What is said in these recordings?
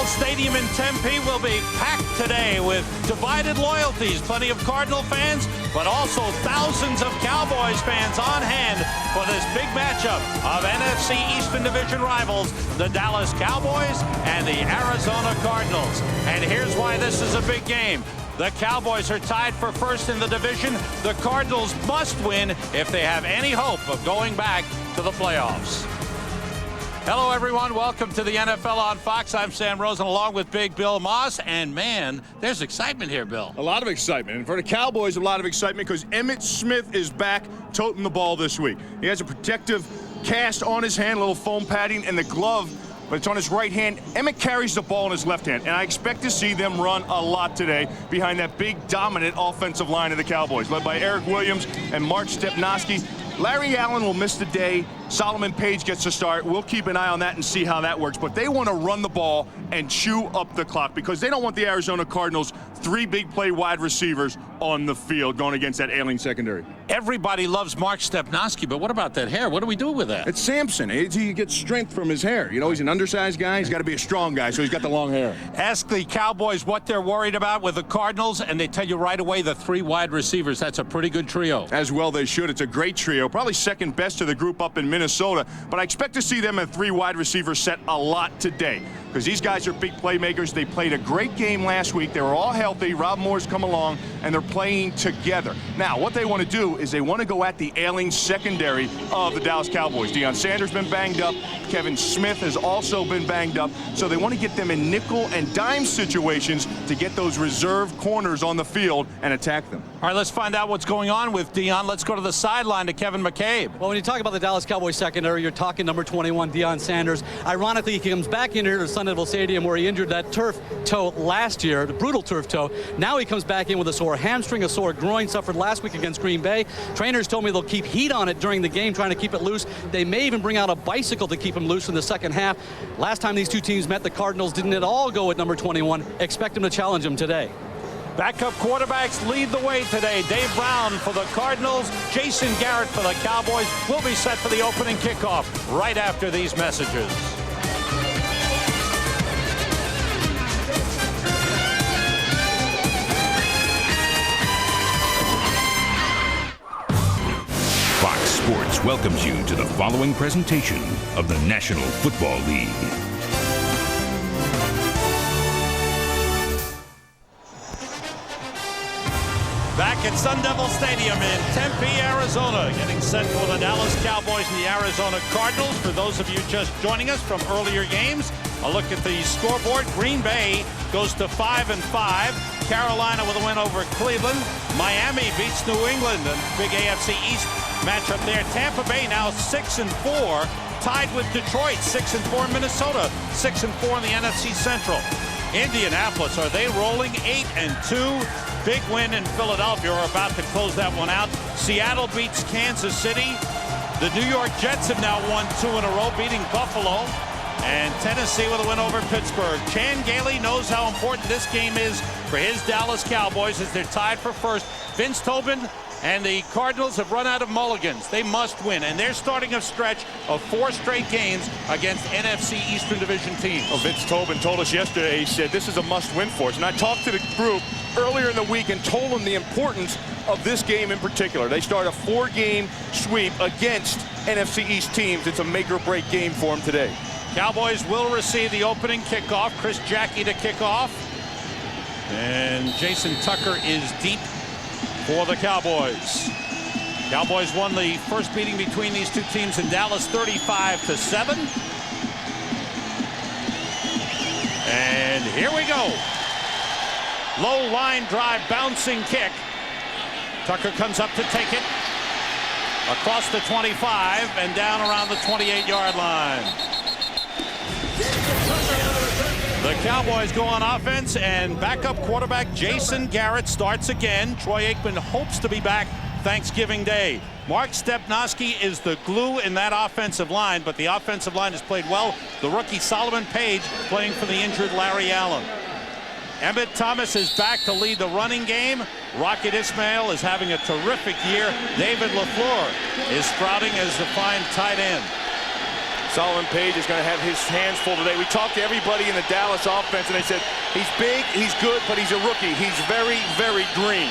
Stadium in Tempe will be packed today with divided loyalties. Plenty of Cardinal fans, but also thousands of Cowboys fans on hand for this big matchup of NFC Eastern Division rivals, the Dallas Cowboys and the Arizona Cardinals. And here's why this is a big game. The Cowboys are tied for first in the division. The Cardinals must win if they have any hope of going back to the playoffs. Hello, everyone. Welcome to the NFL on Fox. I'm Sam Rosen along with Big Bill Maas. And, man, there's excitement here, Bill. A lot of excitement. And for the Cowboys, a lot of excitement because Emmitt Smith is back toting the ball this week. He has a protective cast on his hand, a little foam padding, and the glove, but it's on his right hand. Emmitt carries the ball in his left hand, and I expect to see them run a lot today behind that big, dominant offensive line of the Cowboys, led by Eric Williams and Mark Stepnoski. Larry Allen will miss the day. Solomon Page gets to start. We'll keep an eye on that and see how that works. But they want to run the ball and chew up the clock because they don't want the Arizona Cardinals three big play wide receivers on the field going against that ailing secondary. Everybody loves Mark Stepnoski, but what about that hair? What do we do with that? It's Samson. He gets strength from his hair. You know, he's an undersized guy. He's got to be a strong guy, so he's got the long hair. Ask the Cowboys what they're worried about with the Cardinals, and they tell you right away the three wide receivers. That's a pretty good trio. As well they should. It's a great trio. Probably second best to the group up in Minnesota. But I expect to see them in three wide receiver set a lot today because these guys are big playmakers. They played a great game last week. They were all healthy. Rob Moore's come along, and they're playing together. Now, what they want to do is they want to go at the ailing secondary of the Dallas Cowboys. Deion Sanders been banged up. Kevin Smith has also been banged up. So they want to get them in nickel and dime situations to get those reserve corners on the field and attack them. All right, let's find out what's going on with Deion. Let's go to the sideline to Kevin McCabe. Well, when you talk about the Dallas Cowboys secondary, you're talking number 21, Deion Sanders. Ironically, he comes back in here to Sun Devil Stadium where he injured that turf toe last year, the brutal turf toe. Now he comes back in with a sore hamstring, a sore groin, suffered last week against Green Bay. Trainers told me they'll keep heat on it during the game, trying to keep it loose. They may even bring out a bicycle to keep him loose in the second half. Last time these two teams met, the Cardinals didn't at all go at number 21. Expect him to challenge him today. Backup quarterbacks lead the way today. Dave Brown for the Cardinals, Jason Garrett for the Cowboys. Will be set for the opening kickoff right after these messages. Fox Sports welcomes you to the following presentation of the National Football League. Back at Sun Devil Stadium in Tempe, Arizona, getting set for the Dallas Cowboys and the Arizona Cardinals. For those of you just joining us from earlier games, a look at the scoreboard. Green Bay goes to 5-5. Carolina with a win over Cleveland. Miami beats New England, and big AFC East matchup there. Tampa Bay now 6-4, tied with Detroit. 6-4 Minnesota, 6-4 in the NFC Central. Indianapolis, are they rolling? 8-2. Big win in Philadelphia. We're about to close that one out. Seattle beats Kansas City. The New York Jets have now won 2 in a row, beating Buffalo. And Tennessee with a win over Pittsburgh. Chan Gailey knows how important this game is for his Dallas Cowboys as they're tied for first. Vince Tobin and the Cardinals have run out of mulligans. They must win, and they're starting a stretch of 4 straight games against NFC Eastern Division teams. Well, Vince Tobin told us yesterday, he said, this is a must-win for us. And I talked to the group earlier in the week and told them the importance of this game in particular. They start a 4-game sweep against NFC East teams. It's a make-or-break game for them today. Cowboys will receive the opening kickoff. Chris Jackie to kick off. And Jason Tucker is deep for the Cowboys. Cowboys won the first meeting between these two teams in Dallas 35-7. And here we go. Low line drive, bouncing kick. Tucker comes up to take it across the 25 and down around the 28-yard line. The Cowboys go on offense, and backup quarterback Jason Garrett starts again. Troy Aikman hopes to be back Thanksgiving Day. Mark Stepnoski is the glue in that offensive line, but the offensive line has played well. The rookie Solomon Page playing for the injured Larry Allen. Emmitt Thomas is back to lead the running game. Rocket Ismail is having a terrific year. David LaFleur is sprouting as the fine tight end. Solomon Page is going to have his hands full today. We talked to everybody in the Dallas offense, and they said, he's big, he's good, but he's a rookie. He's very, very green.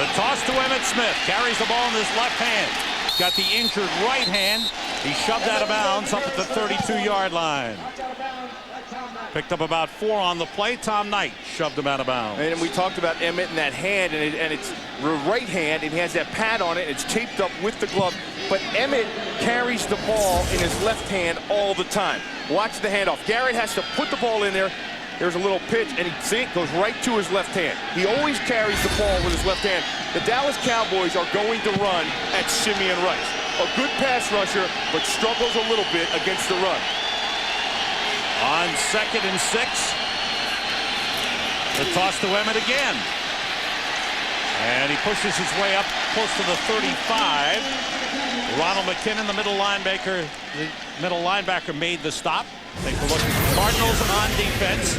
The toss to Emmitt Smith. Carries the ball in his left hand. Got the injured right hand. He shoved out of bounds up at the 32-yard line. Picked up about 4 on the play. Tom Knight shoved him out of bounds. And we talked about Emmitt and that hand, and it's right hand, and he has that pad on it. It's taped up with the glove. But Emmitt carries the ball in his left hand all the time. Watch the handoff. Garrett has to put the ball in there. There's a little pitch, and see, it goes right to his left hand. He always carries the ball with his left hand. The Dallas Cowboys are going to run at Simeon Rice. A good pass rusher, but struggles a little bit against the run. On 2nd and 6. The toss to Emmitt again. And he pushes his way up close to the 35. Ronald McKinnon, the middle linebacker, made the stop. Take a look at the Cardinals on defense.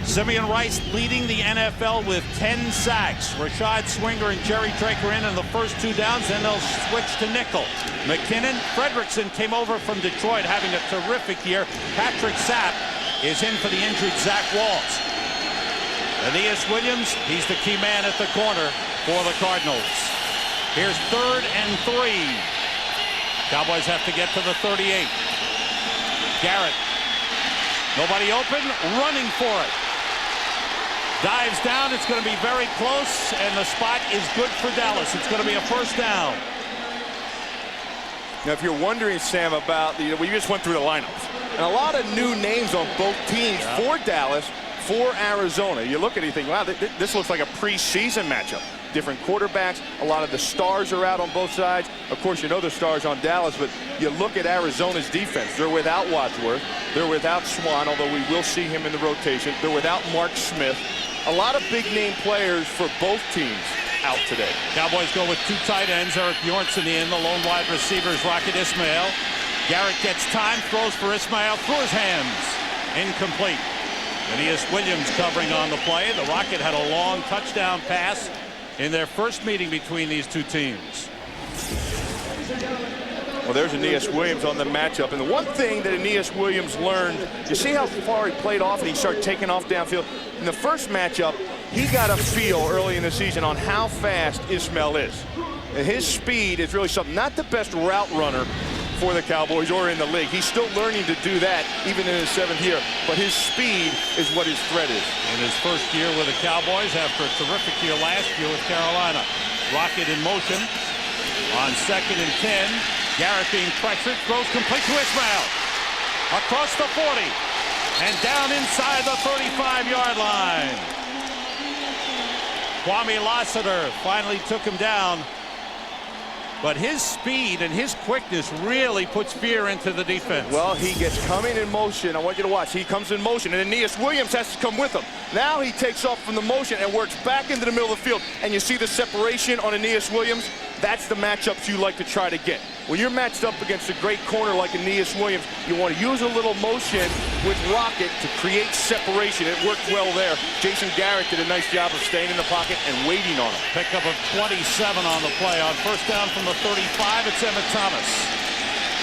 Simeon Rice leading the NFL with 10 sacks. Rashad Swinger and Jerry Drake are in the first 2 downs, then they'll switch to nickel. McKinnon, Fredrickson came over from Detroit having a terrific year. Patrick Sapp is in for the injured Zach Waltz. Aeneas Williams, he's the key man at the corner for the Cardinals. Here's 3rd and 3. Cowboys have to get to the 38. Garrett, nobody open, running for it. Dives down, it's going to be very close, and the spot is good for Dallas. It's going to be a first down. Now, if you're wondering, Sam, about we just went through the lineups, and a lot of new names on both teams for Dallas, for Arizona. You look at it, you think, wow, this looks like a preseason matchup. Different quarterbacks, a lot of the stars are out on both sides. Of course, you know the stars on Dallas, but you look at Arizona's defense. They're without Wadsworth. They're without Swan, although we will see him in the rotation. They're without Mark Smith. A lot of big-name players for both teams out today. Cowboys go with 2 tight ends. Eric Bjornson in. The lone wide receivers, Rocket Ismail. Garrett gets time, throws for Ismail, through his hands. Incomplete. Aeneas Williams covering on the play. The Rocket had a long touchdown pass in their first meeting between these 2 teams. Well, there's Aeneas Williams on the matchup. And the one thing that Aeneas Williams learned, you see how far he played off and he started taking off downfield. In the first matchup, he got a feel early in the season on how fast Ismail is. And his speed is really something. Not the best route runner for the Cowboys or in the league. He's still learning to do that even in his 7th year. But his speed is what his threat is. In his first year with the Cowboys after a terrific year last year with Carolina. Rocket in motion on 2nd and 10. Garrett being pressured, throws complete to Ismail. Across the 40 and down inside the 35-yard line. Kwame Lassiter finally took him down. But his speed and his quickness really puts fear into the defense. Well, he gets coming in motion. I want you to watch. He comes in motion, and Aeneas Williams has to come with him. Now he takes off from the motion and works back into the middle of the field. And you see the separation on Aeneas Williams? That's the matchups you like to try to get. When you're matched up against a great corner like Aeneas Williams, you want to use a little motion with Rocket to create separation. It worked well there. Jason Garrett did a nice job of staying in the pocket and waiting on him. Pickup of 27 on the play. On first down from the 35, it's Emmitt Thomas.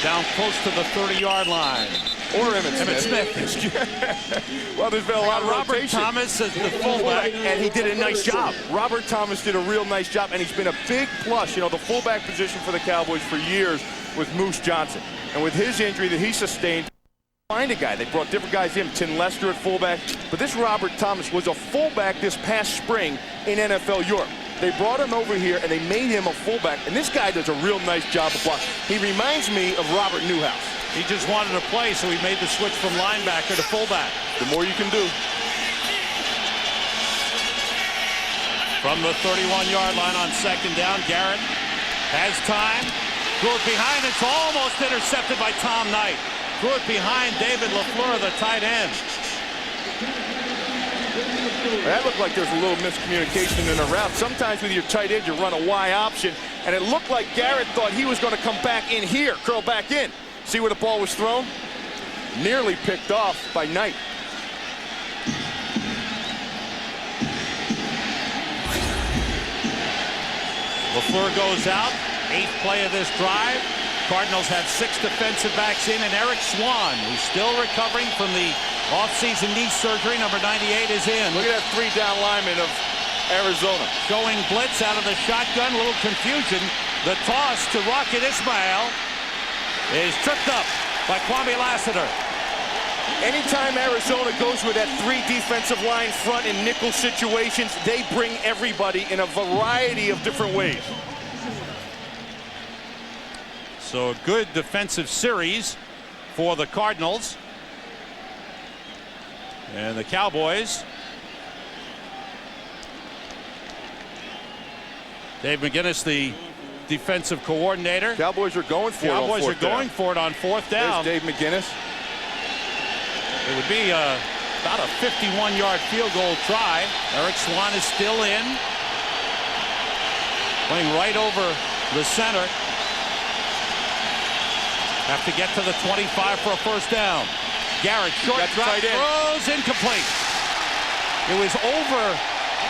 Down close to the 30-yard line. Or Emmitt Smith. Well, there's been a lot of Robert rotation. Thomas as the fullback. And he did a nice job. Robert Thomas did a real nice job, and he's been a big plus. You know, the fullback position for the Cowboys for years was Moose Johnson. And with his injury that he sustained, find a guy. They brought different guys in. Tim Lester at fullback. But this Robert Thomas was a fullback this past spring in NFL Europe. They brought him over here, and they made him a fullback. And this guy does a real nice job of blocking. He reminds me of Robert Newhouse. He just wanted to play, so he made the switch from linebacker to fullback. The more you can do. From the 31-yard line on 2nd down, Garrett has time. Threw it behind. It's almost intercepted by Tom Knight. Threw it behind David LaFleur, the tight end. That looked like there's a little miscommunication in the route. Sometimes with your tight end, you run a Y option, and it looked like Garrett thought he was going to come back in here, curl back in. See where the ball was thrown? Nearly picked off by Knight. LaFleur goes out. 8th play of this drive. Cardinals have 6 defensive backs in, and Eric Swan, who's still recovering from the offseason knee surgery, number 98, is in. Look at that 3-down lineman of Arizona. Showing blitz out of the shotgun, a little confusion. The toss to Rocket Ismail is tripped up by Kwame Lassiter. Anytime Arizona goes with that 3 defensive line front in nickel situations, they bring everybody in a variety of different ways. So a good defensive series for the Cardinals. And the Cowboys. Dave McGinnis, the defensive coordinator. Cowboys are going for Cowboys are going for it on 4th down. There's Dave McGinnis. It would be about a 51-yard field goal try. Eric Swan is still in. Playing right over the center. Have to get to the 25 for a first down. Garrett, short drop, throws incomplete. It was over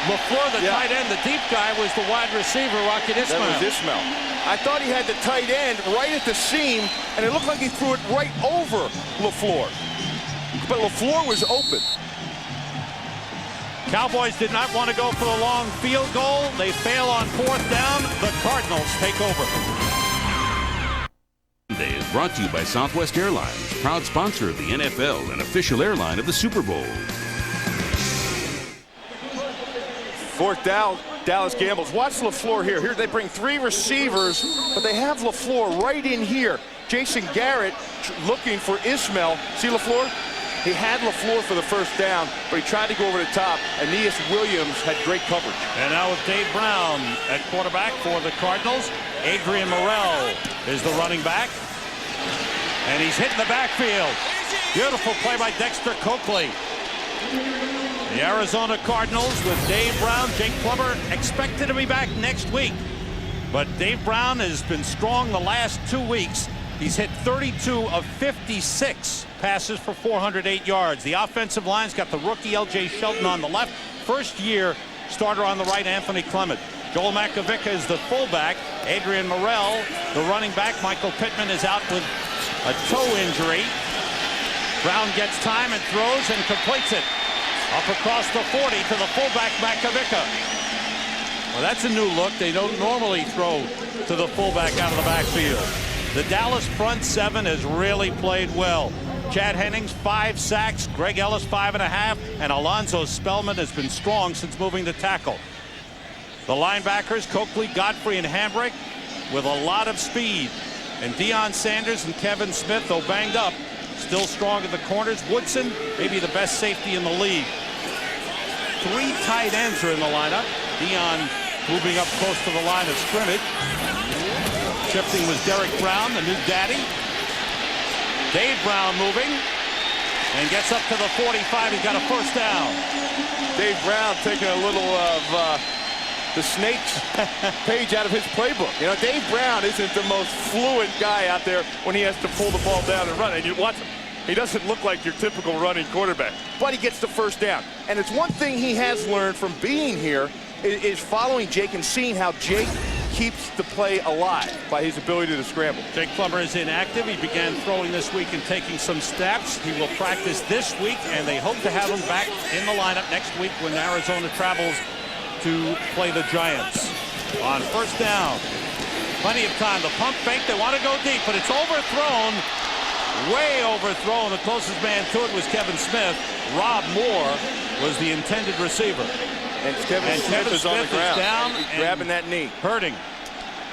LaFleur, the tight end. The deep guy was the wide receiver, Rocket Ismail. That was Ismail. I thought he had the tight end right at the seam, and it looked like he threw it right over LaFleur. But LaFleur was open. Cowboys did not want to go for the long field goal. They fail on 4th down. The Cardinals take over. Day is brought to you by Southwest Airlines, proud sponsor of the NFL and official airline of the Super Bowl. 4th down, Dallas Gambles. Watch LaFleur here. Here they bring 3 receivers, but they have LaFleur right in here. Jason Garrett looking for Ismail. See LaFleur? He had LaFleur for the first down, but he tried to go over the top. Aeneas Williams had great coverage. And now with Dave Brown at quarterback for the Cardinals. Adrian Morrell is the running back. And he's hitting the backfield. Beautiful play by Dexter Coakley. The Arizona Cardinals with Dave Brown, Jake Plummer expected to be back next week. But Dave Brown has been strong the last 2 weeks. He's hit 32 of 56 passes for 408 yards. The offensive line's got the rookie L.J. Shelton on the left. First year starter on the right, Anthony Clement. Joel Makovica is the fullback. Adrian Morrell, the running back. Michael Pittman is out with a toe injury. Brown gets time and throws and completes it. Up across the 40 to the fullback, Makovica. Well, that's a new look. They don't normally throw to the fullback out of the backfield. The Dallas front 7 has really played well. Chad Hennings, 5 sacks. Greg Ellis, 5.5. And Alonzo Spellman has been strong since moving to tackle. The linebackers, Coakley, Godfrey, and Hambrick with a lot of speed. And Deion Sanders and Kevin Smith, though banged up, still strong at the corners. Woodson, maybe the best safety in the league. 3 tight ends are in the lineup. Deion moving up close to the line of scrimmage. Shifting was Derek Brown, the new daddy. Dave Brown moving and gets up to the 45. He's got a first down. Dave Brown taking a little of the Snakes page out of his playbook. You know, Dave Brown isn't the most fluent guy out there when he has to pull the ball down and run. And you watch him. He doesn't look like your typical running quarterback, but he gets the first down. And it's one thing he has learned from being here is following Jake and seeing how Jake keeps the play alive by his ability to scramble. Jake Plummer is inactive. He began throwing this week and taking some snaps. He will practice this week, and they hope to have him back in the lineup next week when Arizona travels to play the Giants. On first down, plenty of time. The pump fake, they want to go deep, but it's overthrown. Way overthrown. The closest man to it was Kevin Smith. Rob Moore was the intended receiver. And Kevin Smith is on the ground. Down He's grabbing that knee. Hurting.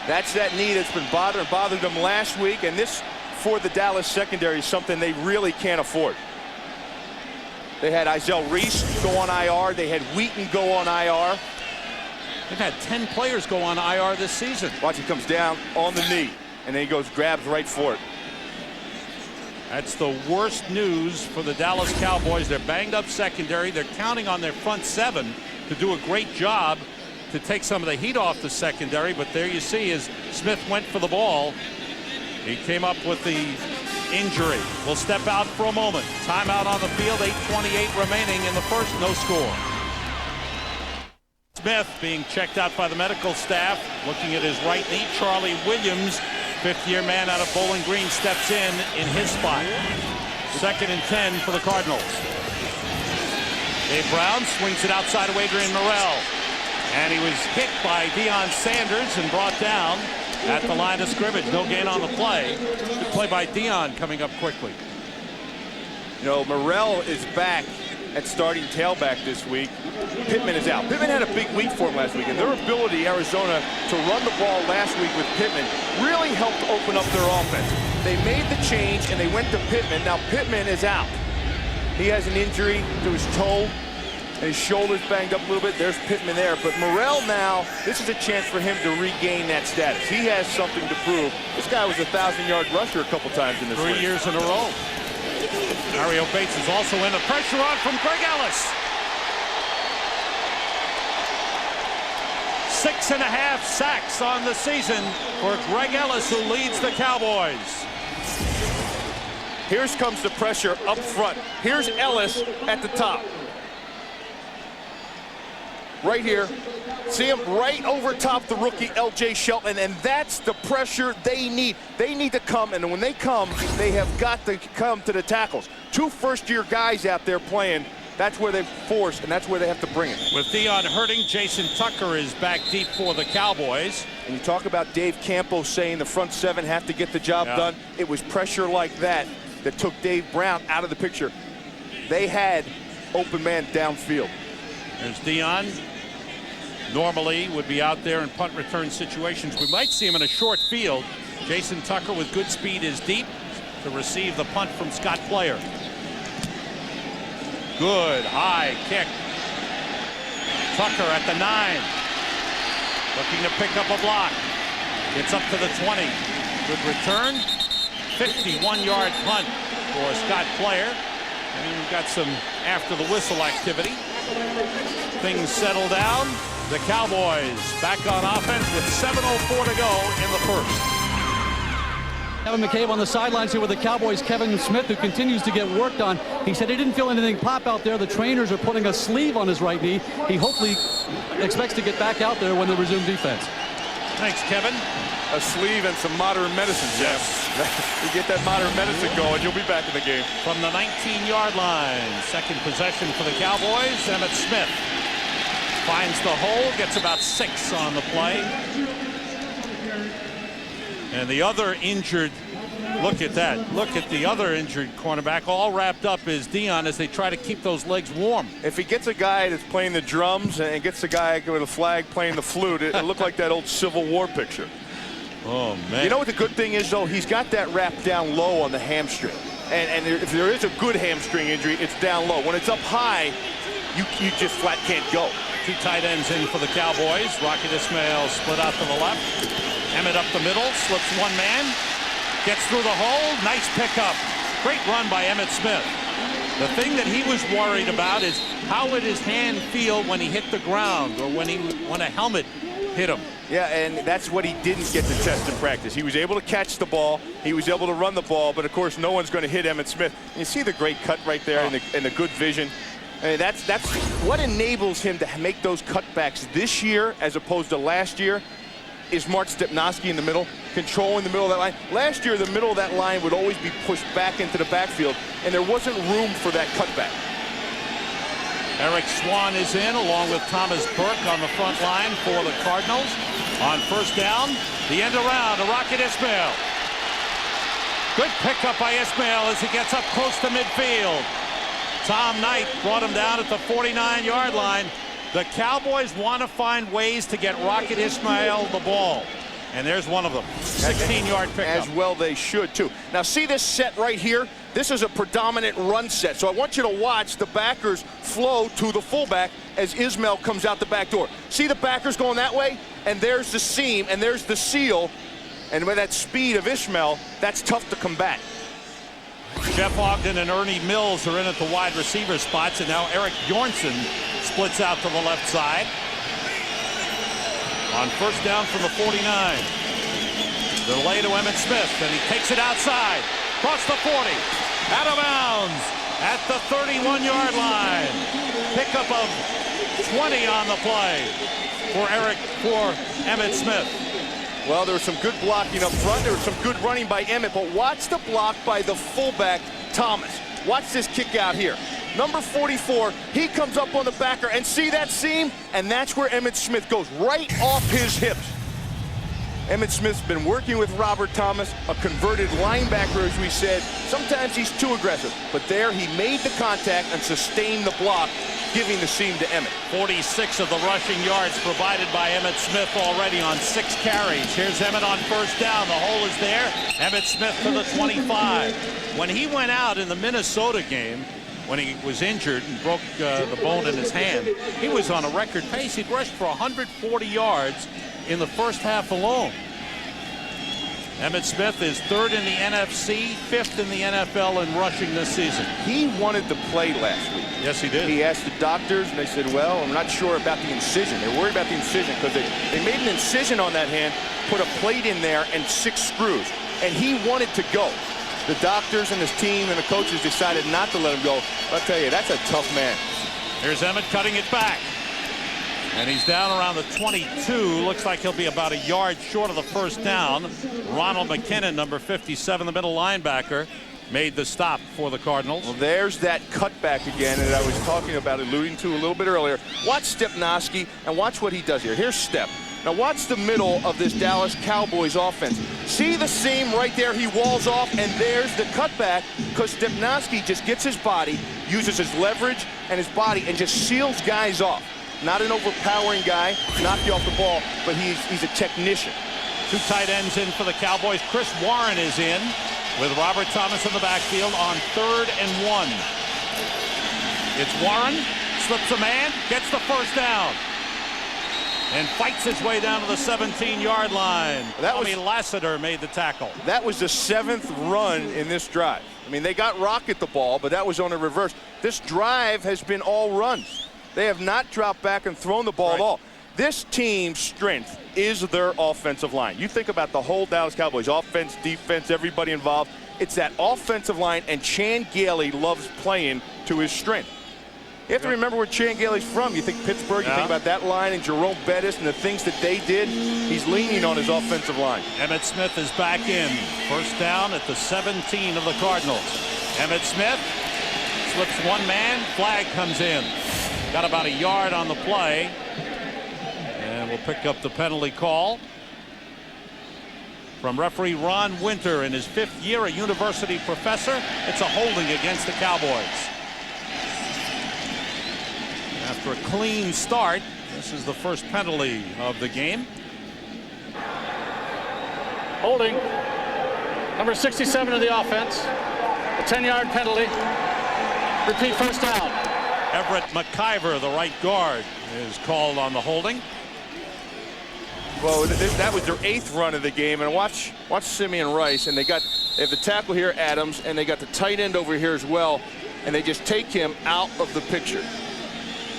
That's that knee that's been bothered them last week, and this for the Dallas secondary is something they really can't afford. They had Izell Reese go on IR. They had Wheaton go on IR. They've had 10 players go on IR this season. Watch, he comes down on the knee, and then he goes, grabs right for it. That's the worst news for the Dallas Cowboys. They're banged up secondary. They're counting on their front 7 to do a great job to take some of the heat off the secondary. But there you see as Smith went for the ball. He came up with the injury. We'll step out for a moment. Timeout on the field. 8:28 remaining in the first. No score. Smith being checked out by the medical staff. Looking at his right knee. Charlie Williams Fifth-year man out of Bowling Green steps in his spot. 2nd and 10 for the Cardinals. Dave Brown swings it outside of Adrian Morrell. And he was hit by Deion Sanders and brought down at the line of scrimmage. No gain on the play. Good play by Deion coming up quickly. You know, Morrell is back at starting tailback this week. Pittman is out. Pittman had a big week for him last week, and their ability, Arizona, to run the ball last week with Pittman really helped open up their offense. They made the change, and they went to Pittman. Now Pittman is out. He has an injury to his toe, and his shoulder's banged up a little bit. There's Pittman there. But Morrell now, this is a chance for him to regain that status. He has something to prove. This guy was a 1,000-yard rusher a couple times in this league. 3 years in a row. Mario Bates is also in. The pressure on from Greg Ellis. 6.5 sacks on the season for Greg Ellis, who leads the Cowboys. Here comes the pressure up front. Here's Ellis at the top. Right here. See him right over top the rookie L.J. Shelton, and that's the pressure they need. They need to come, and when they come, they have got to come to the tackles. 2 first-year guys out there playing. That's where they force, and that's where they have to bring it. With Deion hurting, Jason Tucker is back deep for the Cowboys. And you talk about Dave Campo saying the front 7 have to get the job done. It was pressure like that that took Dave Brown out of the picture. They had open man downfield. There's Deion. Normally would be out there in punt return situations. We might see him in a short field. Jason Tucker with good speed is deep to receive the punt from Scott Player. Good high kick. Tucker at the 9. Looking to pick up a block. Gets up to the 20. Good return. 51-yard punt for Scott Player. And we've got some after the whistle activity. Things settle down. The Cowboys back on offense with 7:04 to go in the first. Kevin McCabe on the sidelines here with the Cowboys. Kevin Smith, who continues to get worked on. He said he didn't feel anything pop out there. The trainers are putting a sleeve on his right knee. He hopefully expects to get back out there when they resume defense. Thanks, Kevin. A sleeve and some modern medicine, Jeff. You get that modern medicine going, you'll be back in the game. From the 19-yard line, second possession for the Cowboys. Emmitt Smith finds the hole, gets about 6 on the play. And the other injured, look at that. Look at the other injured cornerback. All wrapped up is Deion as they try to keep those legs warm. If he gets a guy that's playing the drums and gets a guy with a flag playing the flute, it'll look like that old Civil War picture. Oh, man. You know what the good thing is, though? He's got that wrapped down low on the hamstring. And if there is a good hamstring injury, it's down low. When it's up high, you just flat can't go. 2 tight ends in for the Cowboys. Rocket Ismail split out to the left. Emmitt up the middle, slips one man, gets through the hole. Nice pickup. Great run by Emmitt Smith. The thing that he was worried about is how would his hand feel when he hit the ground or when a helmet hit him. Yeah, and that's what he didn't get to test in practice. He was able to catch the ball. He was able to run the ball, but of course no one's going to hit Emmitt Smith. And you see the great cut right there and the good vision. I mean, that's what enables him to make those cutbacks this year as opposed to last year is Mark Stepnoski in the middle, controlling the middle of that line. Last year, the middle of that line would always be pushed back into the backfield, and there wasn't room for that cutback. Eric Swan is in along with Thomas Burke on the front line for the Cardinals. On first down, the end around to Rocket Ismail. Good pickup by Ismail as he gets up close to midfield. Tom Knight brought him down at the 49-yard line. The Cowboys want to find ways to get Rocket Ismail the ball. And there's one of them. 16-yard pickup. As well they should, too. Now, see this set right here? This is a predominant run set. So I want you to watch the backers flow to the fullback as Ismail comes out the back door. See the backers going that way? And there's the seam, and there's the seal. And with that speed of Ismail, that's tough to combat. Jeff Ogden and Ernie Mills are in at the wide receiver spots, and now Eric Bjornsson splits out to the left side. On first down from the 49. Delay to Emmitt Smith, and he takes it outside. Across the 40. Out of bounds at the 31-yard line. Pickup of 20 on the play for Emmitt Smith. Well, there was some good blocking up front. There was some good running by Emmett, but watch the block by the fullback, Thomas. Watch this kick out here. Number 44, he comes up on the backer, and see that seam? And that's where Emmitt Smith goes, right off his hips. Emmitt Smith's been working with Robert Thomas, a converted linebacker, as we said. Sometimes he's too aggressive, but there he made the contact and sustained the block, giving the seam to Emmett. 46 of the rushing yards provided by Emmitt Smith already on 6 carries. Here's Emmett on first down. The hole is there. Emmitt Smith to the 25. When he went out in the Minnesota game, when he was injured and broke the bone in his hand, he was on a record pace. He'd rushed for 140 yards in the first half alone. Emmitt Smith is 3rd in the NFC, 5th in the NFL in rushing this season. He wanted to play last week. Yes, he did. He asked the doctors, and they said, well, I'm not sure about the incision. They're worried about the incision because they made an incision on that hand, put a plate in there, and 6 screws. And he wanted to go. The doctors and his team and the coaches decided not to let him go. I'll tell you, that's a tough man. Here's Emmett cutting it back. And he's down around the 22. Looks like he'll be about a yard short of the first down. Ronald McKinnon, number 57, the middle linebacker, made the stop for the Cardinals. Well, there's that cutback again that I was talking about, alluding to a little bit earlier. Watch Stepnoski and watch what he does here. Here's Step. Now watch the middle of this Dallas Cowboys offense. See the seam right there? He walls off, and there's the cutback because Stepnoski just gets his body, uses his leverage and his body, and just seals guys off. Not an overpowering guy, knock you off the ball, but he's a technician. 2 tight ends in for the Cowboys. Chris Warren is in with Robert Thomas in the backfield on 3rd and 1. It's Warren, slips a man, gets the first down, and fights his way down to the 17-yard line. Tommy Lassiter made the tackle. That was the 7th run in this drive. I mean, they got Rocket the ball, but that was on a reverse. This drive has been all runs. They have not dropped back and thrown the ball at all. This team's strength is their offensive line. You think about the whole Dallas Cowboys, offense, defense, everybody involved. It's that offensive line, and Chan Gailey loves playing to his strength. You have to remember where Chan Gailey's from. You think Pittsburgh, you think about that line and Jerome Bettis and the things that they did. He's leaning on his offensive line. Emmitt Smith is back in. First down at the 17 of the Cardinals. Emmitt Smith slips one man. Flag comes in. Got about a yard on the play. And we'll pick up the penalty call from referee Ron Winter in his 5th year, a university professor. It's a holding against the Cowboys. After a clean start, this is the first penalty of the game. Holding. Number 67 of the offense. A 10-yard penalty. Repeat, first down. Everett McIver, the right guard, is called on the holding. Well, that was their 8th run of the game, and watch Simeon Rice, and they have the tackle here, Adams, and they got the tight end over here as well, and they just take him out of the picture.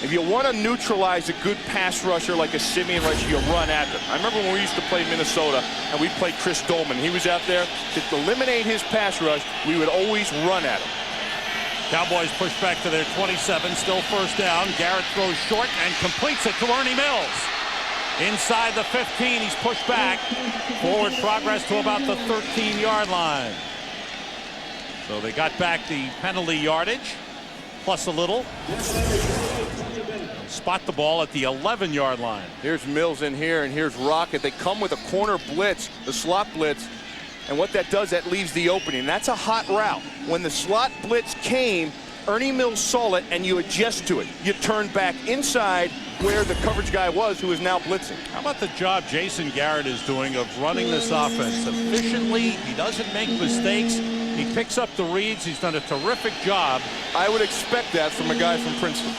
If you want to neutralize a good pass rusher like a Simeon Rice, you run at them. I remember when we used to play Minnesota, and we'd play Chris Dolman. He was out there to eliminate his pass rush. We would always run at him. Cowboys push back to their 27, still first down. Garrett throws short and completes it to Ernie Mills. Inside the 15, he's pushed back. Forward progress to about the 13-yard line. So they got back the penalty yardage, plus a little. Spot the ball at the 11-yard line. Here's Mills in here, and here's Rocket. They come with a corner blitz, the slot blitz. And what that does, that leaves the opening. That's a hot route. When the slot blitz came, Ernie Mills saw it, and you adjust to it. You turn back inside where the coverage guy was, who is now blitzing. How about the job Jason Garrett is doing of running this offense efficiently? He doesn't make mistakes. He picks up the reads. He's done a terrific job. I would expect that from a guy from Princeton.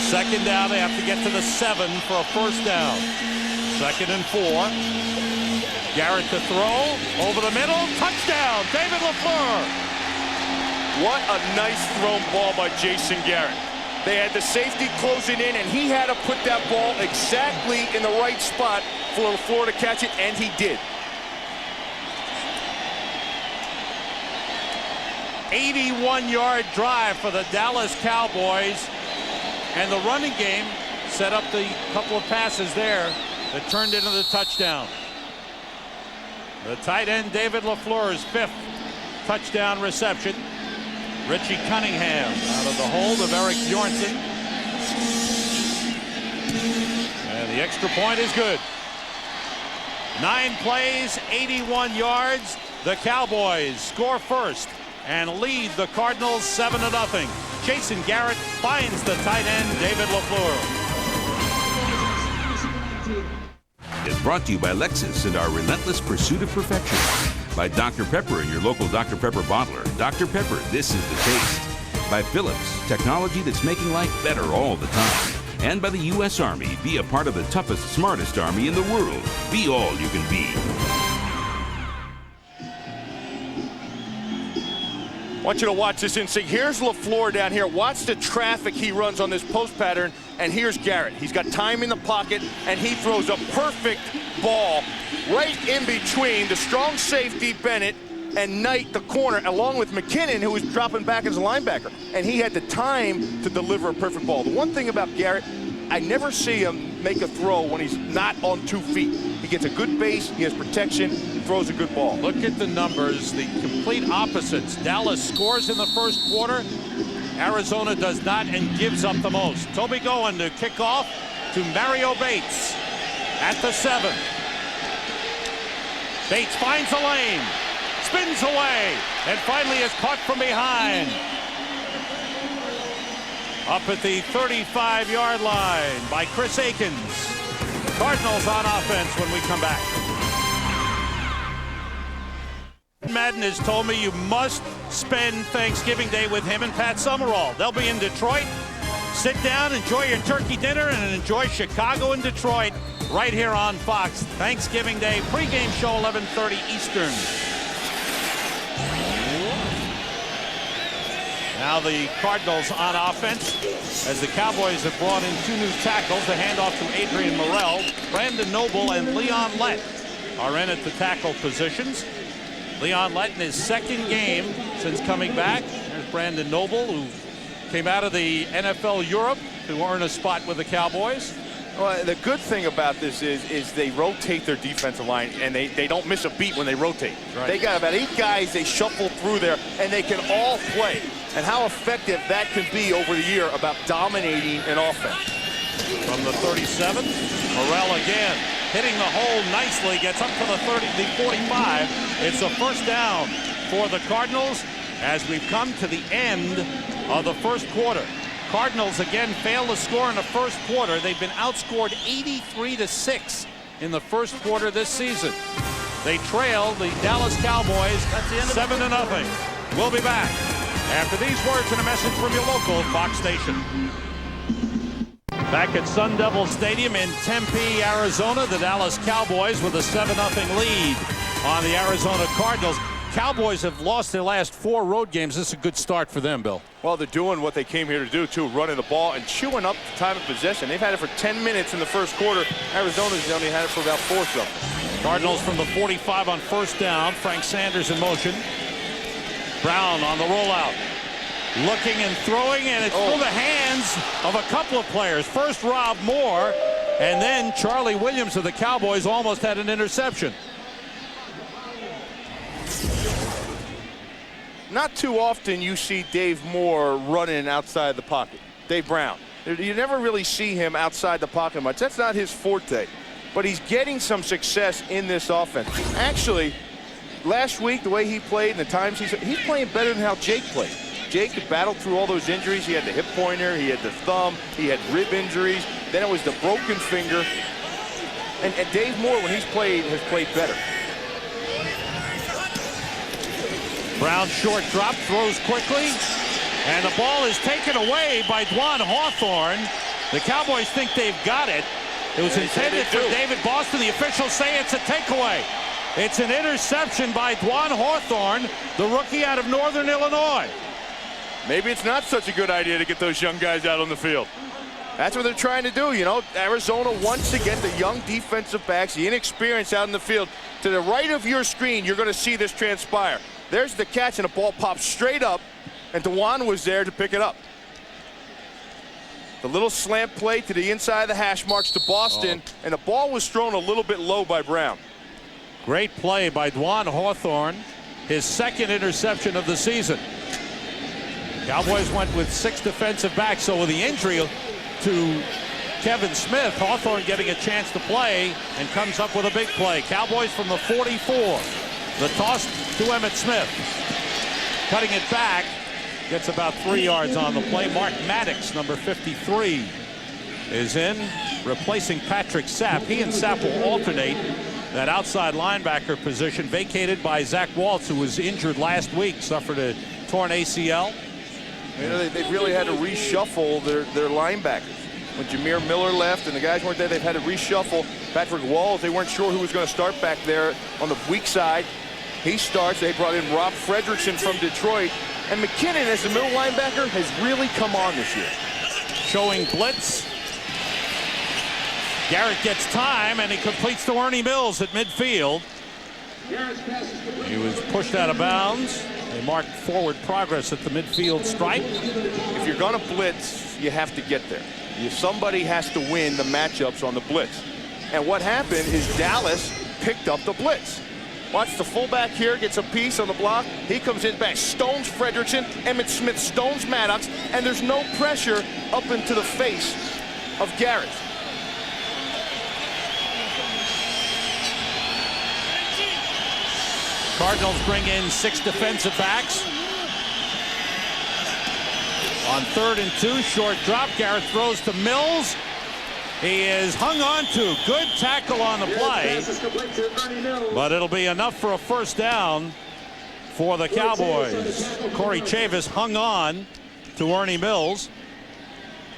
Second down, they have to get to the 7 for a first down. 2nd and 4. Garrett to throw, over the middle, touchdown, David LaFleur. What a nice thrown ball by Jason Garrett. They had the safety closing in, and he had to put that ball exactly in the right spot for LaFleur to catch it, and he did. 81-yard drive for the Dallas Cowboys, and the running game set up the couple of passes there that turned into the touchdown. The tight end David LaFleur's 5th touchdown reception. Richie Cunningham out of the hold of Eric Bjornsson. And the extra point is good. 9 plays, 81 yards. The Cowboys score first and lead the Cardinals 7-0. Jason Garrett finds the tight end David LaFleur. Is brought to you by Lexus and our relentless pursuit of perfection. By Dr. Pepper and your local Dr. Pepper bottler. Dr. Pepper, this is the taste. By Philips, technology that's making life better all the time. And by the U.S. Army, be a part of the toughest, smartest Army in the world. Be all you can be. I want you to watch this instinct. Here's LaFleur down here. Watch the traffic he runs on this post pattern. And here's Garrett. He's got time in the pocket, and he throws a perfect ball right in between the strong safety, Bennett, and Knight, the corner, along with McKinnon, who was dropping back as a linebacker. And he had the time to deliver a perfect ball. The one thing about Garrett, I never see him make a throw when he's not on 2 feet. He gets a good base, he has protection, throws a good ball. Look at the numbers, the complete opposites. Dallas scores in the first quarter. Arizona does not and gives up the most. Toby Goen to kick off to Mario Bates at the 7. Bates finds a lane, spins away, and finally is caught from behind. Up at the 35-yard line by Chris Aikens. Cardinals on offense when we come back. Madden has told me you must spend Thanksgiving Day with him and Pat Summerall. They'll be in Detroit. Sit down, enjoy your turkey dinner, and enjoy Chicago and Detroit right here on Fox. Thanksgiving Day pregame show, 11:30 Eastern. Now the Cardinals on offense as the Cowboys have brought in 2 new tackles. The handoff to Adrian Morrell. Brandon Noble and Leon Lett are in at the tackle positions. Leon Lett in his 2nd game since coming back. There's Brandon Noble, who came out of the NFL Europe to earn a spot with the Cowboys. Well, the good thing about this is they rotate their defensive line, and they don't miss a beat when they rotate. Right. They got about 8 guys they shuffle through there, and they can all play. And how effective that can be over the year about dominating an offense. From the 37, Morrell again hitting the hole nicely, gets up to the 45. It's a first down for the Cardinals as we've come to the end of the first quarter. Cardinals again fail to score in the first quarter. They've been outscored 83-6 in the first quarter this season. They trail the Dallas Cowboys 7-0. We'll be back after these words and a message from your local Fox station. Back at Sun Devil Stadium in Tempe, Arizona, the Dallas Cowboys with a 7-0 lead on the Arizona Cardinals. Cowboys have lost their last 4 road games. This is a good start for them, Bill. Well, they're doing what they came here to do, too, running the ball and chewing up the time of possession. They've had it for 10 minutes in the first quarter. Arizona's only had it for about 4 something. Cardinals from the 45 on first down. Frank Sanders in motion. Brown on the rollout. Looking and throwing, and it's through the hands of a couple of players. First, Rob Moore, and then Charlie Williams of the Cowboys almost had an interception. Not too often you see Dave Moore running outside the pocket. Dave Brown. You never really see him outside the pocket much. That's not his forte. But he's getting some success in this offense. Actually, last week, the way he played and the times he's playing better than how Jake played. Jake had battled through all those injuries. He had the hip pointer, he had the thumb, he had rib injuries. Then it was the broken finger. And Dave Moore, when he's played, has played better. Brown short drop, throws quickly, and the ball is taken away by Dwan Hawthorne. The Cowboys think they've got it. It was intended for David Boston. The officials say it's a takeaway. It's an interception by Dwan Hawthorne, the rookie out of Northern Illinois. Maybe it's not such a good idea to get those young guys out on the field. That's what they're trying to do. You know, Arizona wants to get the young defensive backs, the inexperience out in the field. To the right of your screen, you're going to see this transpire. There's the catch, and the ball pops straight up, and Dwan was there to pick it up. The little slant play to the inside of the hash marks to Boston, and the ball was thrown a little bit low by Brown. Great play by Dwan Hawthorne, his second interception of the season. Cowboys went with 6 defensive backs, so with the injury to Kevin Smith, Hawthorne getting a chance to play and comes up with a big play. Cowboys from the 44. The toss to Emmitt Smith. Cutting it back. Gets about 3 yards on the play. Mark Maddox, number 53, is in, replacing Patrick Sapp. He and Sapp will alternate that outside linebacker position, vacated by Zach Waltz, who was injured last week, suffered a torn ACL. You know, they really had to reshuffle their linebackers. When Jameer Miller left and the guys weren't there, they've had to reshuffle. Patrick Walls, they weren't sure who was going to start back there on the weak side. He starts. They brought in Rob Fredrickson from Detroit. And McKinnon, as the middle linebacker, has really come on this year. Showing blitz. Garrett gets time, and he completes to Ernie Mills at midfield. He was pushed out of bounds. They marked forward progress at the midfield stripe. If you're going to blitz, you have to get there. Somebody has to win the matchups on the blitz. And what happened is Dallas picked up the blitz. Watch the fullback here, gets a piece on the block. He comes in back, stones Fredrickson. Emmitt Smith stones Maddox, and there's no pressure up into the face of Garrett. Cardinals bring in 6 defensive backs. On 3rd and 2, short drop. Garrett throws to Mills. He is hung on to. Good tackle on the play. But it'll be enough for a first down for the Cowboys. Corey Chavis hung on to Ernie Mills.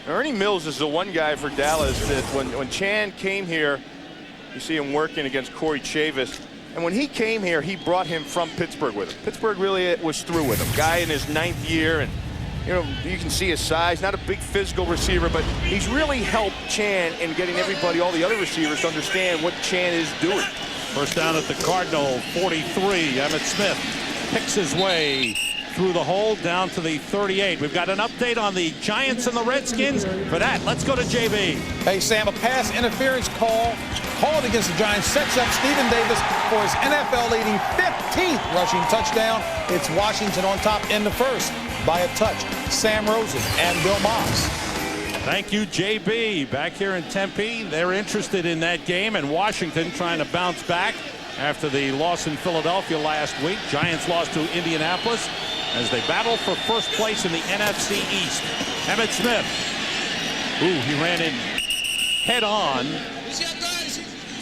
Ernie Mills is the one guy for Dallas that when Chan came here, you see him working against Corey Chavis. And when he came here, he brought him from Pittsburgh with him. Pittsburgh really was through with him. Guy in his 9th year, and you know, you can see his size, not a big physical receiver, but he's really helped Chan in getting everybody, all the other receivers, to understand what Chan is doing. First down at the Cardinal 43. Emmitt Smith picks his way through the hole down to the 38. We've got an update on the Giants and the Redskins. For that, let's go to JB. Hey, Sam, a pass interference call called against the Giants sets up Stephen Davis for his NFL-leading 15th rushing touchdown. It's Washington on top in the first by a touch. Sam Rosen and Bill Maas. Thank you, JB. Back here in Tempe, they're interested in that game, and Washington trying to bounce back after the loss in Philadelphia last week. Giants lost to Indianapolis as they battle for first place in the NFC East. Emmitt Smith. Ooh, he ran in head on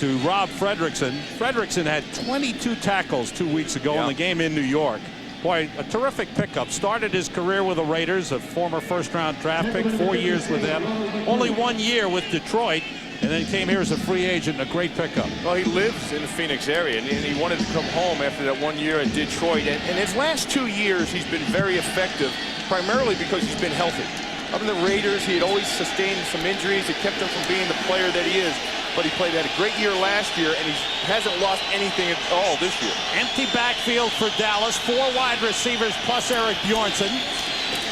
to Rob Fredrickson. Fredrickson had 22 tackles 2 weeks ago in the game in New York. Boy, a terrific pickup. Started his career with the Raiders, a former first-round draft pick, 4 years with them. Only 1 year with Detroit, and then came here as a free agent. A great pickup. Well, he lives in the Phoenix area, and he wanted to come home after that 1 year in Detroit. And his last 2 years, he's been very effective, primarily because he's been healthy. Up in the Raiders, he had always sustained some injuries that kept him from being the player that he is. But he had a great year last year, and he hasn't lost anything at all this year. Empty backfield for Dallas. 4 wide receivers plus Eric Bjornsson.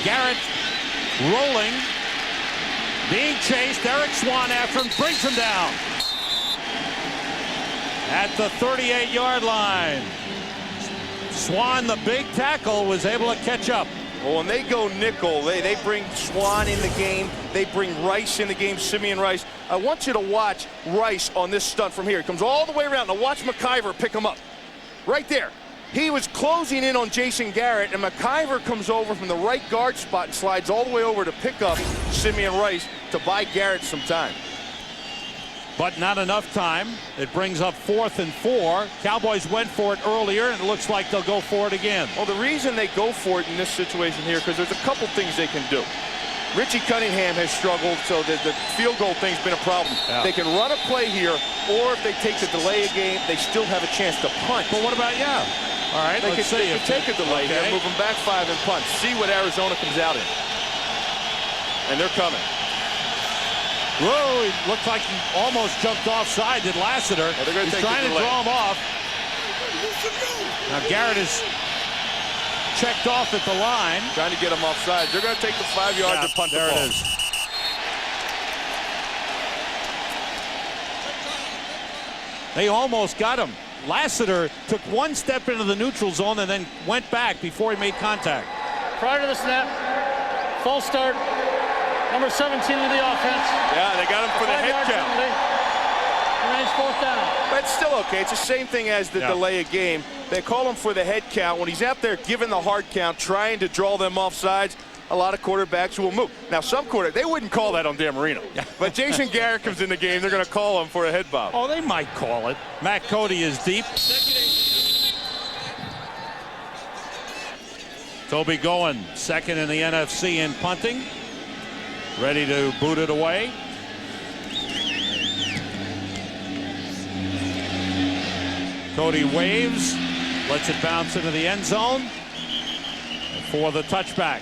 Garrett rolling. Being chased. Eric Swan after him. Brings him down. At the 38-yard line. Swan, the big tackle, was able to catch up. Well, when they go nickel, they bring Swan in the game. They bring Rice in the game, Simeon Rice. I want you to watch Rice on this stunt from here. He comes all the way around. Now watch McIver pick him up. Right there. He was closing in on Jason Garrett, and McIver comes over from the right guard spot and slides all the way over to pick up Simeon Rice to buy Garrett some time. But not enough time. It brings up 4th and 4. Cowboys went for it earlier, and it looks like they'll go for it again. Well, the reason they go for it in this situation here, because there's a couple things they can do. Richie Cunningham has struggled, so the field goal thing's been a problem. Yeah. They can run a play here, or if they take the delay a game, they still have a chance to punt. But what about, all right, they can take a delay here, move them back 5 and punt. See what Arizona comes out in. And they're coming. Whoa, it looked like he almost jumped offside, did Lassiter. Yeah, he's trying to draw him off. Now Garrett is checked off at the line. Trying to get him offside. They're going to take the 5 yards and punt the ball. There it is. They almost got him. Lassiter took one step into the neutral zone and then went back before he made contact. Prior to the snap, false start, number 17 of the offense. Yeah, they got him for the head count. Remains 4th down. But it's still okay. It's the same thing as the delay of game. They call him for the head count. When he's out there giving the hard count, trying to draw them off sides, a lot of quarterbacks will move. Now, some quarterbacks, they wouldn't call that on Dan Marino. But Jason Garrett comes in the game, they're going to call him for a head bob. Oh, they might call it. Matt Cody is deep. Toby Goen, second in the NFC in punting. Ready to boot it away. Cody waves, lets it bounce into the end zone for the touchback.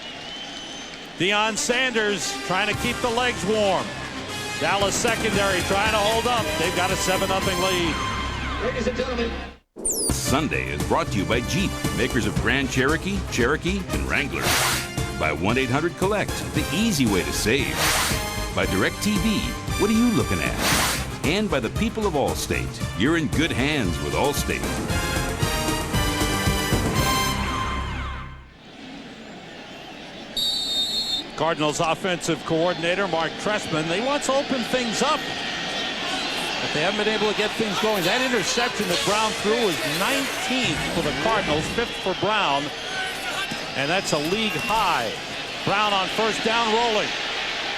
Deion Sanders trying to keep the legs warm. Dallas secondary trying to hold up. They've got a 7-0 lead. Ladies and gentlemen. Sunday is brought to you by Jeep, makers of Grand Cherokee, Cherokee, and Wrangler. By 1-800-COLLECT, the easy way to save. By DirecTV, what are you looking at? And by the people of Allstate. You're in good hands with Allstate. Cardinals offensive coordinator Mark Trestman, they want to open things up, but they haven't been able to get things going. That interception that Brown threw was 19th for the Cardinals, 5th for Brown, and that's a league high. Brown on first down, rolling,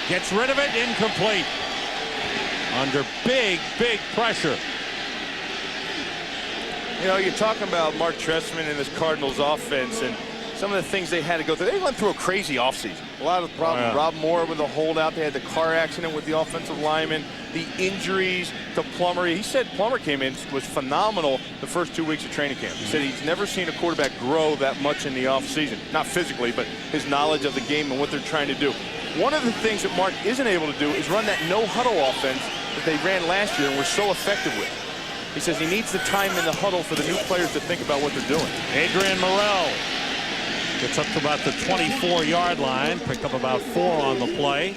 gets rid of it, incomplete. Under big pressure. You know, you're talking about Mark Trestman and this Cardinals offense and some of the things they had to go through. They went through a crazy offseason. A lot of problems. Rob Moore with the holdout. They had the car accident with the offensive lineman, the injuries to Plummer. He said Plummer came in, was phenomenal the first 2 weeks of training camp. He said he's never seen a quarterback grow that much in the offseason. Not physically, but his knowledge of the game and what they're trying to do. One of the things that Mark isn't able to do is run that no-huddle offense that they ran last year and were so effective with. He says he needs the time in the huddle for the new players to think about what they're doing. Adrian Morrell gets up to about the 24-yard line, picked up about 4 on the play.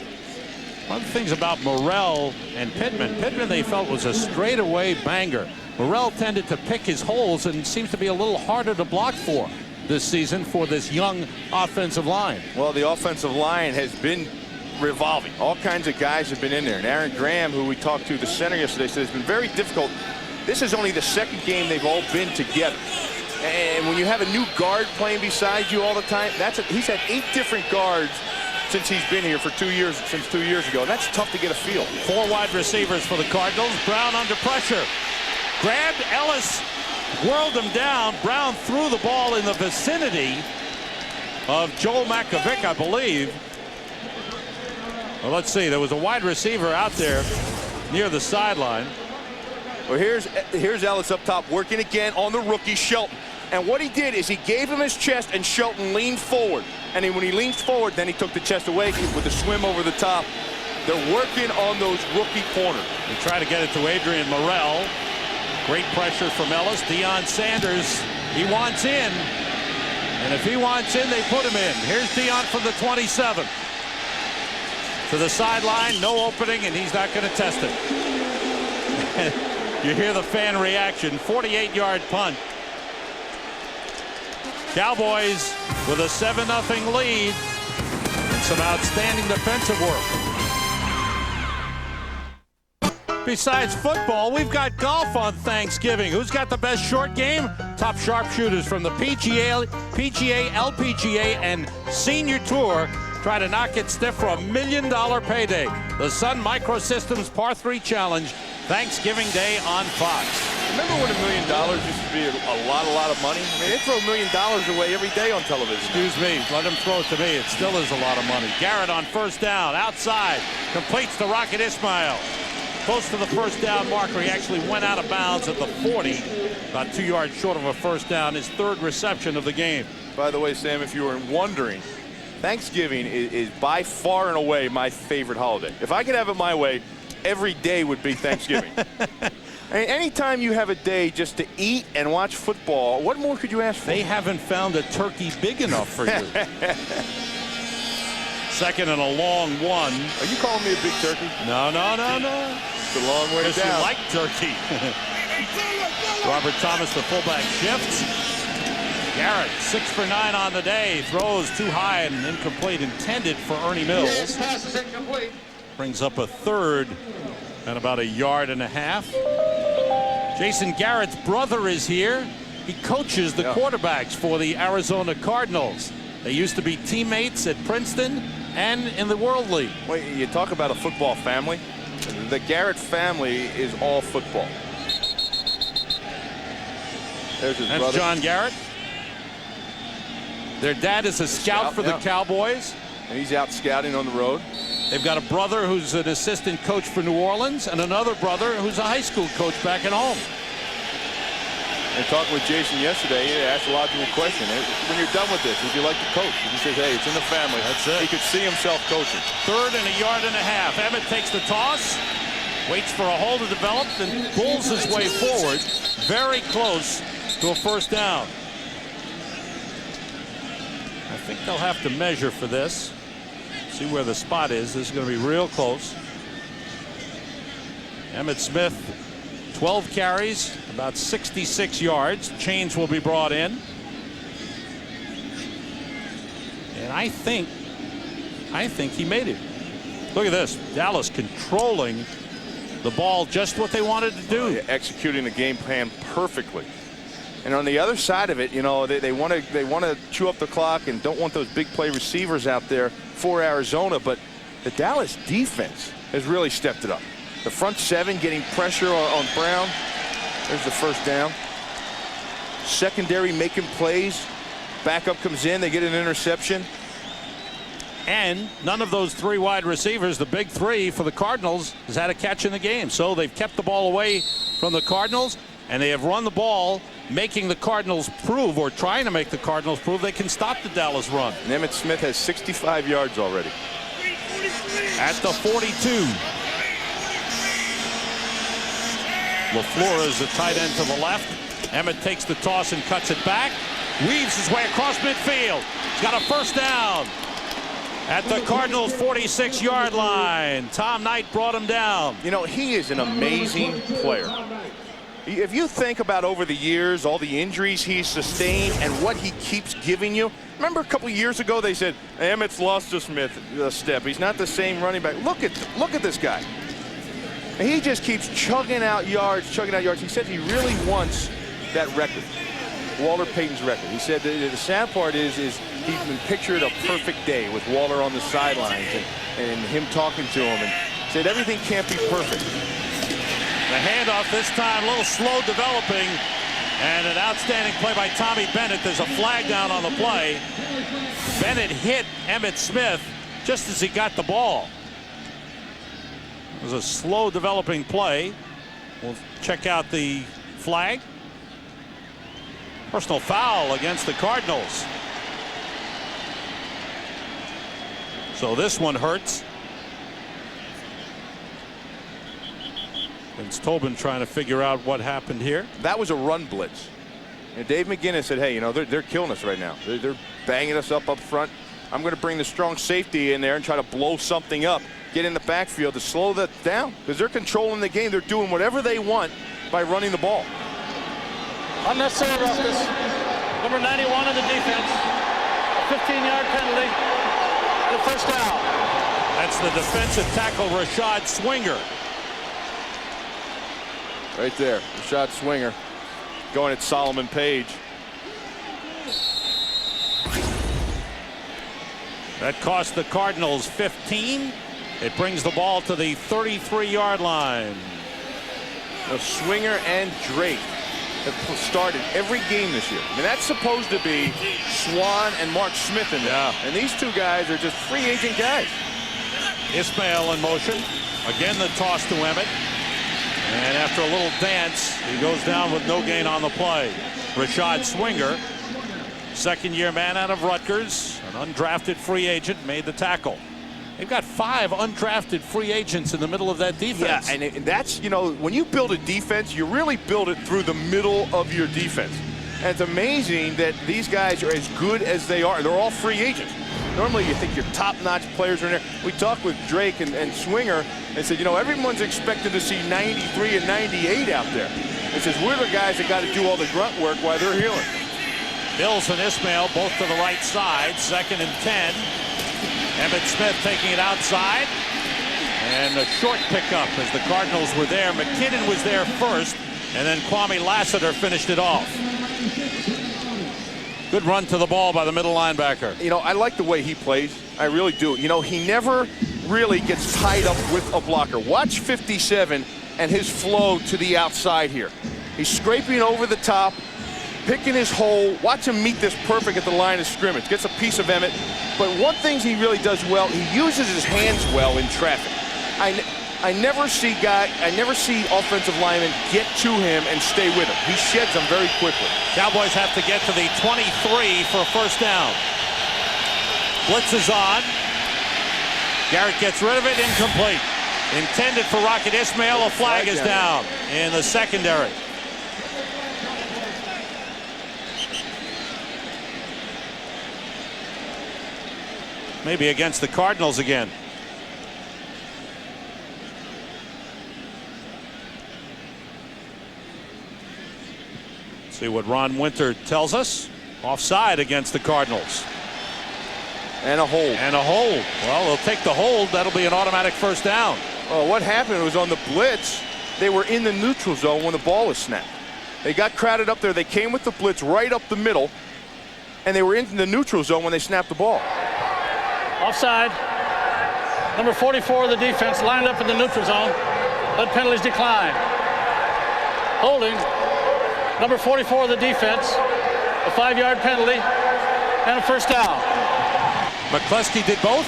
One of the things about Morrell and Pittman they felt was a straightaway banger. Morrell tended to pick his holes and seems to be a little harder to block for this season for this young offensive line. Well, the offensive line has been revolving. All kinds of guys have been in there. And Aaron Graham, who we talked to, the center yesterday, said it's been very difficult. This is only the second game they've all been together. And when you have a new guard playing beside you all the time, he's had 8 different guards since he's been here for 2 years, since 2 years ago. That's tough to get a feel. 4 wide receivers for the Cardinals. Brown under pressure. Grabbed Ellis, whirled him down. Brown threw the ball in the vicinity of Joel Makovic, I believe. Well, let's see. There was a wide receiver out there near the sideline. Well, here's Ellis up top working again on the rookie Shelton. And what he did is he gave him his chest and Shelton leaned forward. And when he leans forward, then he took the chest away with the swim over the top. They're working on those rookie corners. They try to get it to Adrian Morrell. Great pressure from Ellis. Deion Sanders, he wants in. And if he wants in, they put him in. Here's Deion from the 27. To the sideline, no opening, and he's not going to test it. You hear the fan reaction. 48-yard punt. Cowboys with a 7-0 lead and some outstanding defensive work. Besides football, we've got golf on Thanksgiving. Who's got the best short game? Top sharpshooters from the PGA, LPGA, and Senior Tour try to knock it stiff for $1 million payday. The Sun Microsystems Par 3 Challenge, Thanksgiving Day on Fox. Remember when $1 million used to be a lot of money? I mean, they throw $1 million away every day on television. Excuse me, let him throw it to me. It still is a lot of money. Garrett on first down, outside, completes the Rocket Ismail. Close to the first down marker. He actually went out of bounds at the 40, about 2 yards short of a first down, his 3rd reception of the game. By the way, Sam, if you were wondering, Thanksgiving is by far and away my favorite holiday. If I could have it my way, every day would be Thanksgiving. I mean, anytime you have a day just to eat and watch football, what more could you ask for? They haven't found a turkey big enough for you. 2nd and a long 1. Are you calling me a big turkey? No. It's a long way Because down. you like turkey. Robert Thomas, the fullback, shifts. Garrett, 6 for 9 on the day. Throws too high and incomplete, intended for Ernie Mills. Brings up a third and about 1.5 yards. Jason Garrett's brother is here. He coaches the quarterbacks for the Arizona Cardinals. They used to be teammates at Princeton and in the World League. Wait, you talk about a football family. The Garrett family is all football. There's his brother. John Garrett. Their dad is a scout for the Cowboys. And he's out scouting on the road. They've got a brother who's an assistant coach for New Orleans and another brother who's a high school coach back at home. And talking with Jason yesterday, he asked a logical question. When you're done with this, would you like to coach? He says, hey, it's in the family. That's it. He could see himself coaching. 3rd and 1.5 yards. Emmett takes the toss, waits for a hole to develop, and pulls his way forward. Very close to a first down. I think they'll have to measure for this. See where the spot is. This is going to be real close. Emmitt Smith, 12 carries, about 66 yards. Chains will be brought in. And I think he made it. Look at this. Dallas controlling the ball, just what they wanted to do. Executing the game plan perfectly. And on the other side of it, you know, they want to chew up the clock and don't want those big play receivers out there for Arizona. But the Dallas defense has really stepped it up. The front 7 getting pressure on Brown. There's the first down. Secondary making plays. Backup comes in. They get an interception. And none of those 3 wide receivers, the big 3 for the Cardinals, has had a catch in the game. So they've kept the ball away from the Cardinals, and they have run the ball, making the Cardinals prove, or trying to make the Cardinals prove, they can stop the Dallas run. And Emmitt Smith has 65 yards already. At the 42. LaFleur is the tight end to the left. Emmett takes the toss and cuts it back. Weaves his way across midfield. He's got a first down at the Cardinals' 46-yard line. Tom Knight brought him down. You know, he is an amazing player. If you think about over the years, all the injuries he's sustained and what he keeps giving you. Remember a couple years ago they said, Emmett's lost to Smith a step. He's not the same running back. Look at this guy. And he just keeps chugging out yards. He said he really wants that record, Walter Payton's record. He said the sad part is he's been pictured a perfect day with Walter on the sidelines and him talking to him, and said everything can't be perfect. The handoff this time a little slow developing, and an outstanding play by Tommy Bennett. There's a flag down on the play. Bennett hit Emmitt Smith just as he got the ball. It was a slow developing play. We'll check out the flag. Personal foul against the Cardinals. So this one hurts. Vince Tobin trying to figure out what happened here. That was a run blitz. And Dave McGinnis said, hey, you know, they're killing us right now. They're banging us up front. I'm going to bring the strong safety in there and try to blow something up. Get in the backfield to slow that down, because they're controlling the game. They're doing whatever they want by running the ball. Unnecessary roughness. Number 91 in the defense. A 15-yard penalty. And a first down. That's the defensive tackle, Rashad Swinger. Right there, Rashad Swinger going at Solomon Page. That cost the Cardinals 15. It brings the ball to the 33-yard line. The Swinger and Drake have started every game this year. I mean, that's supposed to be Swan and Mark Smith in there. Yeah. And these two guys are just free agent guys. Ismail in motion. Again, the toss to Emmett. And after a little dance, he goes down with no gain on the play. Rashad Swinger, second-year man out of Rutgers, an undrafted free agent, made the tackle. They've got 5 undrafted free agents in the middle of that defense. Yeah, and that's, you know, when you build a defense, you really build it through the middle of your defense. And it's amazing that these guys are as good as they are. They're all free agents. Normally you think your top-notch players are in there. We talked with Drake and Swinger and said, you know, everyone's expected to see 93 and 98 out there. It says we're the guys that got to do all the grunt work while they're healing. Mills and Ismail both to the right side. 2nd and 10. Emmitt Smith taking it outside. And a short pickup as the Cardinals were there. McKinnon was there first. And then Kwame Lassiter finished it off. Good run to the ball by the middle linebacker. You know, I like the way he plays. I really do. You know, he never really gets tied up with a blocker. Watch 57 and his flow to the outside here. He's scraping over the top, picking his hole. Watch him meet this perfect at the line of scrimmage. Gets a piece of Emmitt. But one thing he really does well, he uses his hands well in traffic. I never see offensive linemen get to him and stay with him. He sheds them very quickly. Cowboys have to get to the 23 for a first down. Blitz is on. Garrett gets rid of it, incomplete. Intended for Rocket Ismail. A flag is down in the secondary. Maybe against the Cardinals again. See what Ron Winter tells us. Offside against the Cardinals. And a hold. And a hold. Well, they'll take the hold. That'll be an automatic first down. Oh, what happened was on the blitz, they were in the neutral zone when the ball was snapped. They got crowded up there. They came with the blitz right up the middle, and they were in the neutral zone when they snapped the ball. Offside. Number 44 of the defense lined up in the neutral zone. Let penalties decline. Holding. Number 44 of the defense. A 5-yard penalty and a first down. McCleskey did both?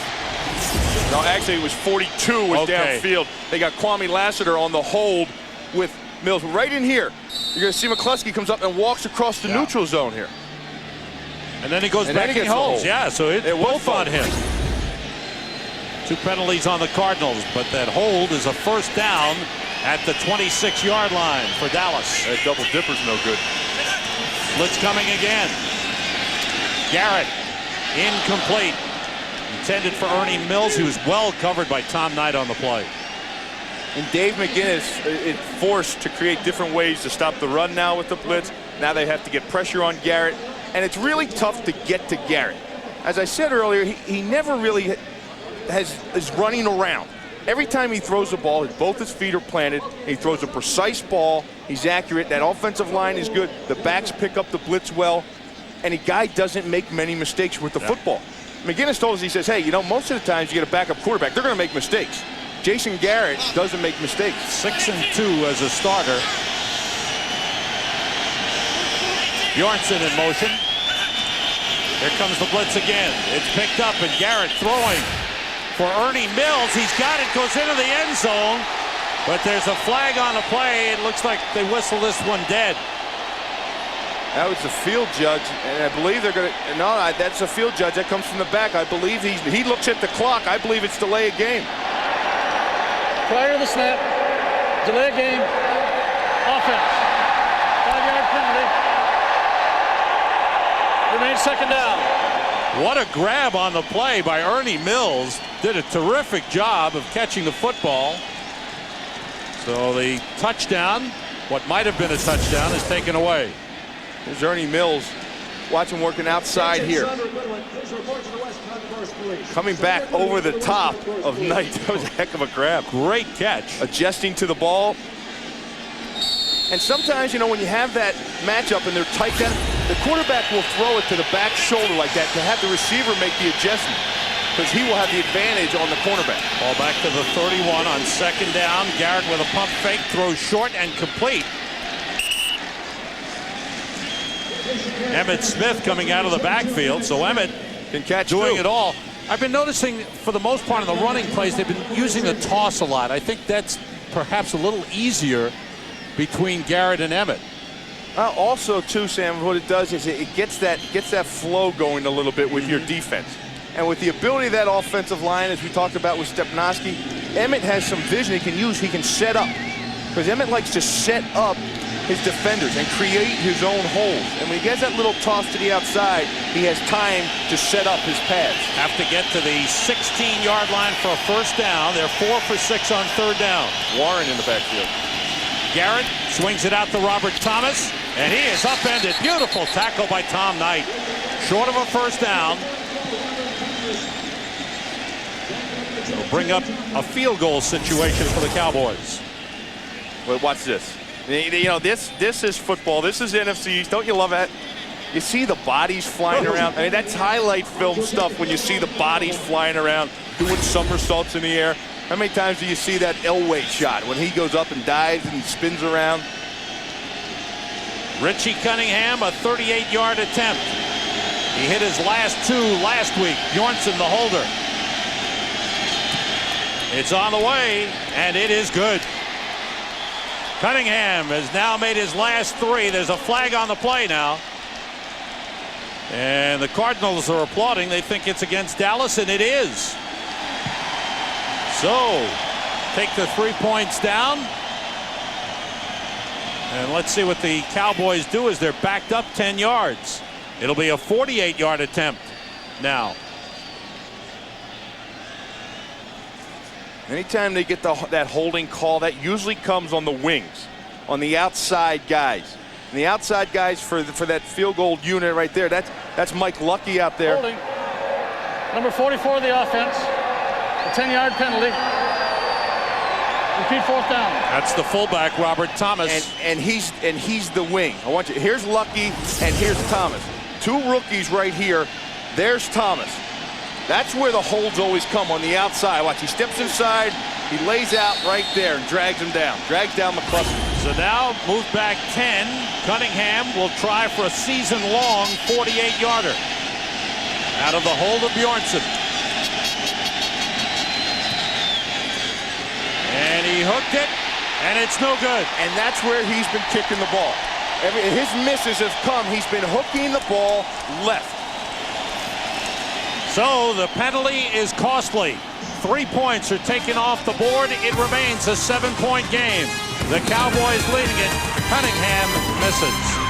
No, actually it was 42 was downfield. They got Kwame Lassiter on the hold with Mills right in here. You're going to see McCleskey comes up and walks across the neutral zone here. And then he goes back and holds. Yeah, so it both on him. 2 penalties on the Cardinals, but that hold is a first down at the 26-yard line for Dallas. That double dipper's no good. Blitz coming again. Garrett, incomplete. Intended for Ernie Mills, who was well covered by Tom Knight on the play. And Dave McGinnis is forced to create different ways to stop the run now with the blitz. Now they have to get pressure on Garrett, and it's really tough to get to Garrett. As I said earlier, he never really is running around. Every time he throws the ball, both his feet are planted. He throws a precise ball. He's accurate. That offensive line is good. The backs pick up the blitz well. And a guy doesn't make many mistakes with the football. McGinnis told us, he says, hey, you know, most of the times you get a backup quarterback, they're going to make mistakes. Jason Garrett doesn't make mistakes. 6-2 as a starter. Bjornsson in motion. Here comes the blitz again. It's picked up, and Garrett throwing for Ernie Mills. He's got it, goes into the end zone, but there's a flag on the play. It looks like they whistle this one dead. That was the field judge, and I believe they're going to, no, that's a field judge. That comes from the back. I believe he looks at the clock. I believe it's delay of game. Prior to the snap, delay of game, offense, 5-yard penalty. Remains second down. What a grab on the play by Ernie Mills. Did a terrific job of catching the football. So the touchdown, what might have been a touchdown, is taken away. There's Ernie Mills. Watch him working outside here. Coming back over the top of Knight. That was a heck of a grab. Great catch. Adjusting to the ball. And sometimes, you know, when you have that matchup and they're tight down, the quarterback will throw it to the back shoulder like that to have the receiver make the adjustment, because he will have the advantage on the cornerback. Ball back to the 31 on second down. Garrett with a pump fake, throws short and complete. Emmitt Smith coming out of the backfield, so Emmitt can catch doing it all. I've been noticing for the most part in the running plays they've been using the toss a lot. I think that's perhaps a little easier between Garrett and Emmitt. Also, too, Sam, what it does is it gets that flow going a little bit with your defense. And with the ability of that offensive line, as we talked about with Stepnoski, Emmitt has some vision he can use. He can set up, because Emmitt likes to set up his defenders and create his own holes. And when he gets that little toss to the outside, he has time to set up his pads. Have to get to the 16-yard line for a first down. They're 4 for 6 on third down. Warren in the backfield. Garrett swings it out to Robert Thomas, and he is upended. Beautiful tackle by Tom Knight. Short of a first down. It'll bring up a field goal situation for the Cowboys. Well, watch this. You know, this is football. This is NFC East. Don't you love that? You see the bodies flying around. I mean, that's highlight film stuff when you see the bodies flying around, doing somersaults in the air. How many times do you see that Elway shot when he goes up and dives and spins around? Richie Cunningham, a 38-yard attempt. He hit his last 2 last week. Bjornsson, the holder. It's on the way, and it is good. Cunningham has now made his last 3. There's a flag on the play now. And the Cardinals are applauding. They think it's against Dallas, and it is. So, take the 3 points down. And let's see what the Cowboys do as they're backed up 10 yards. It'll be a 48-yard attempt now. Anytime they get that holding call, that usually comes on the wings, on the outside guys. And the outside guys for that field goal unit right there, that's Mike Lucky out there. Holding. Number 44 of the offense. A 10-yard penalty. Repeat fourth down. That's the fullback, Robert Thomas. And he's the wing. I want you. Here's Lucky and here's Thomas. 2 rookies right here. There's Thomas. That's where the holds always come, on the outside. Watch, he steps inside, he lays out right there and drags him down. Drags down McCluskey. So now move back 10. Cunningham will try for a season-long 48-yarder. Out of the hold of Bjornsson. And he hooked it, and it's no good. And that's where he's been kicking the ball. His misses have come. He's been hooking the ball left. So the penalty is costly. 3 points are taken off the board. It remains a 7-point game. The Cowboys leading it. Cunningham misses.